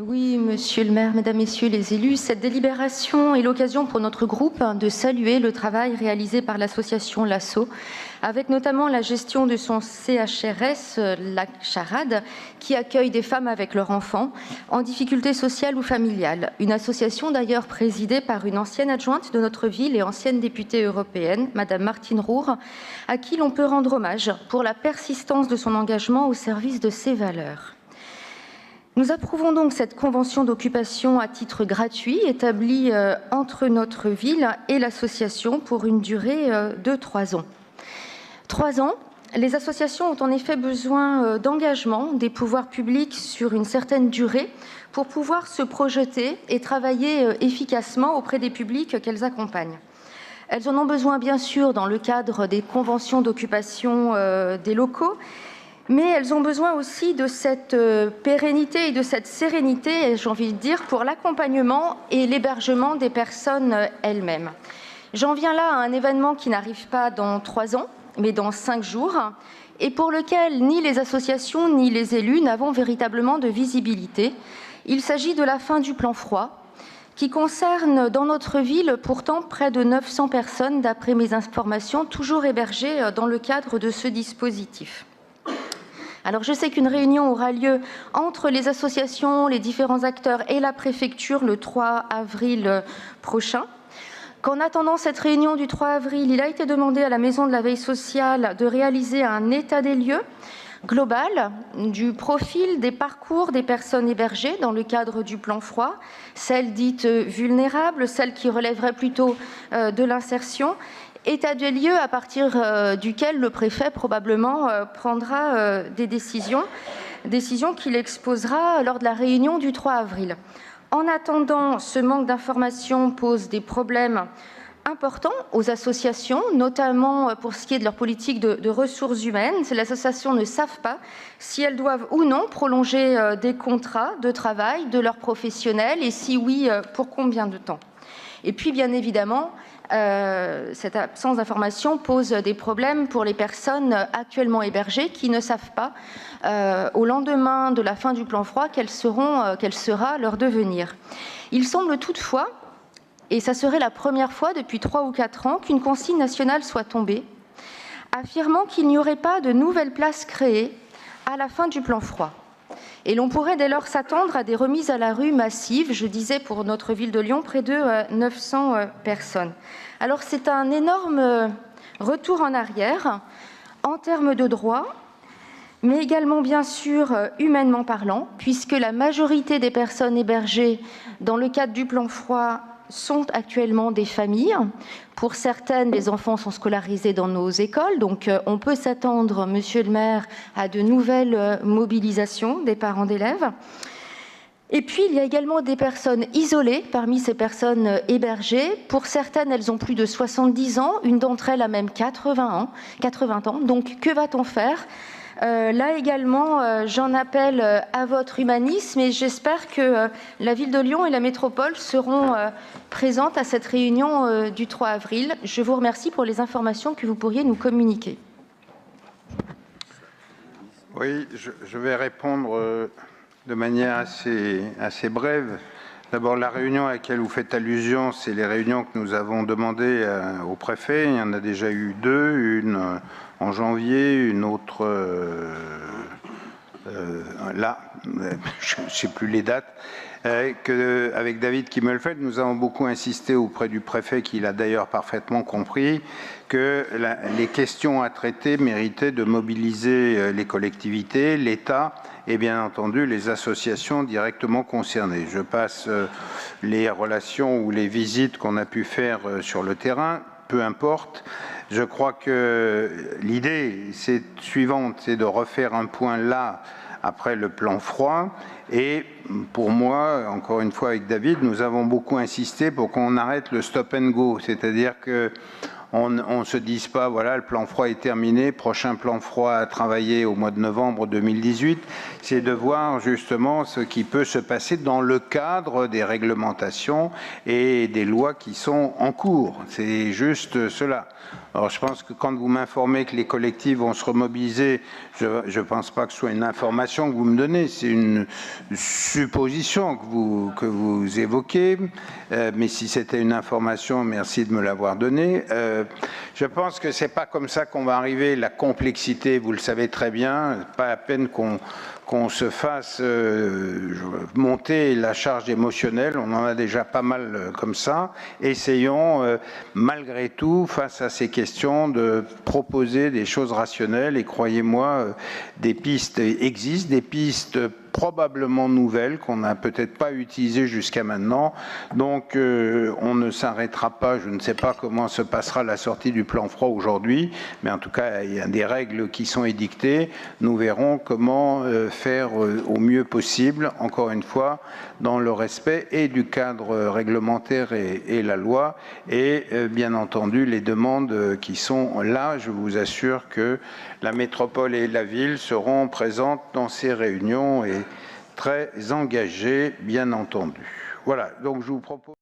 Oui, Monsieur le maire, Mesdames, Messieurs les élus, cette délibération est l'occasion pour notre groupe de saluer le travail réalisé par l'association Lasso, avec notamment la gestion de son CHRS, la Charade, qui accueille des femmes avec leurs enfants en difficulté sociale ou familiale. Une association d'ailleurs présidée par une ancienne adjointe de notre ville et ancienne députée européenne, Madame Martine Roure, à qui l'on peut rendre hommage pour la persistance de son engagement au service de ses valeurs. Nous approuvons donc cette convention d'occupation à titre gratuit établie entre notre ville et l'association pour une durée de 3 ans. 3 ans, les associations ont en effet besoin d'engagement des pouvoirs publics sur une certaine durée pour pouvoir se projeter et travailler efficacement auprès des publics qu'elles accompagnent. Elles en ont besoin bien sûr dans le cadre des conventions d'occupation des locaux, mais elles ont besoin aussi de cette pérennité et de cette sérénité, j'ai envie de dire, pour l'accompagnement et l'hébergement des personnes elles-mêmes. J'en viens là à un événement qui n'arrive pas dans 3 ans, mais dans 5 jours, et pour lequel ni les associations ni les élus n'avons véritablement de visibilité. Il s'agit de la fin du plan froid, qui concerne dans notre ville pourtant près de 900 personnes, d'après mes informations, toujours hébergées dans le cadre de ce dispositif. Alors je sais qu'une réunion aura lieu entre les associations, les différents acteurs et la préfecture le 3 avril prochain. Qu'en attendant cette réunion du 3 avril, il a été demandé à la Maison de la Veille sociale de réaliser un état des lieux global du profil des parcours des personnes hébergées dans le cadre du plan froid, celles dites vulnérables, celles qui relèveraient plutôt de l'insertion. État des lieux à partir duquel le préfet probablement prendra des décisions qu'il exposera lors de la réunion du 3 avril. En attendant, ce manque d'informations pose des problèmes importants aux associations, notamment pour ce qui est de leur politique de ressources humaines. Les associations ne savent pas si elles doivent ou non prolonger des contrats de travail de leurs professionnels et si oui, pour combien de temps. Et puis, bien évidemment, cette absence d'information pose des problèmes pour les personnes actuellement hébergées qui ne savent pas, au lendemain de la fin du plan froid, quel sera leur devenir. Il semble toutefois, et ça serait la première fois depuis 3 ou 4 ans, qu'une consigne nationale soit tombée, affirmant qu'il n'y aurait pas de nouvelles places créées à la fin du plan froid. Et l'on pourrait dès lors s'attendre à des remises à la rue massives, je disais pour notre ville de Lyon, près de 900 personnes. Alors c'est un énorme retour en arrière en termes de droits, mais également bien sûr humainement parlant, puisque la majorité des personnes hébergées dans le cadre du plan froid sont actuellement des familles. Pour certaines, les enfants sont scolarisés dans nos écoles, donc on peut s'attendre, Monsieur le maire, à de nouvelles mobilisations des parents d'élèves. Et puis, il y a également des personnes isolées parmi ces personnes hébergées. Pour certaines, elles ont plus de 70 ans, une d'entre elles a même 80 ans. Donc, que va-t-on faire ? Là également, j'en appelle à votre humanisme et j'espère que la ville de Lyon et la métropole seront présentes à cette réunion du 3 avril. Je vous remercie pour les informations que vous pourriez nous communiquer. Oui, je vais répondre de manière assez brève. D'abord, la réunion à laquelle vous faites allusion, c'est les réunions que nous avons demandées au préfet. Il y en a déjà eu 2, une en janvier, une autre là, je ne sais plus les dates, avec David Kimmelfeld, nous avons beaucoup insisté auprès du préfet, qui l'a d'ailleurs parfaitement compris, que les questions à traiter méritaient de mobiliser les collectivités, l'État et bien entendu les associations directement concernées. Je passe les relations ou les visites qu'on a pu faire sur le terrain, peu importe. Je crois que l'idée suivante, c'est de refaire un point là, après le plan froid. Et pour moi, encore une fois avec David, nous avons beaucoup insisté pour qu'on arrête le stop and go. C'est-à-dire que on ne se dise pas, voilà, le plan froid est terminé, prochain plan froid à travailler au mois de novembre 2018, c'est de voir justement ce qui peut se passer dans le cadre des réglementations et des lois qui sont en cours. C'est juste cela. Alors, je pense que quand vous m'informez que les collectifs vont se remobiliser, je ne pense pas que ce soit une information que vous me donnez, c'est une supposition que vous évoquez, mais si c'était une information, merci de me l'avoir donnée. Je pense que c'est pas comme ça qu'on va arriver. La complexité, vous le savez très bien, pas à peine qu'on se fasse monter la charge émotionnelle, on en a déjà pas mal comme ça. Essayons malgré tout, face à ces questions, de proposer des choses rationnelles et croyez-moi, des pistes existent, des pistes probablement nouvelles qu'on n'a peut-être pas utilisées jusqu'à maintenant. Donc on ne s'arrêtera pas, je ne sais pas comment se passera la sortie du plan froid aujourd'hui, mais en tout cas il y a des règles qui sont édictées. Nous verrons comment faire au mieux possible, encore une fois, dans le respect et du cadre réglementaire et la loi, et bien entendu les demandes qui sont là. Je vous assure que la métropole et la ville seront présentes dans ces réunions et très engagées, bien entendu. Voilà, donc je vous propose...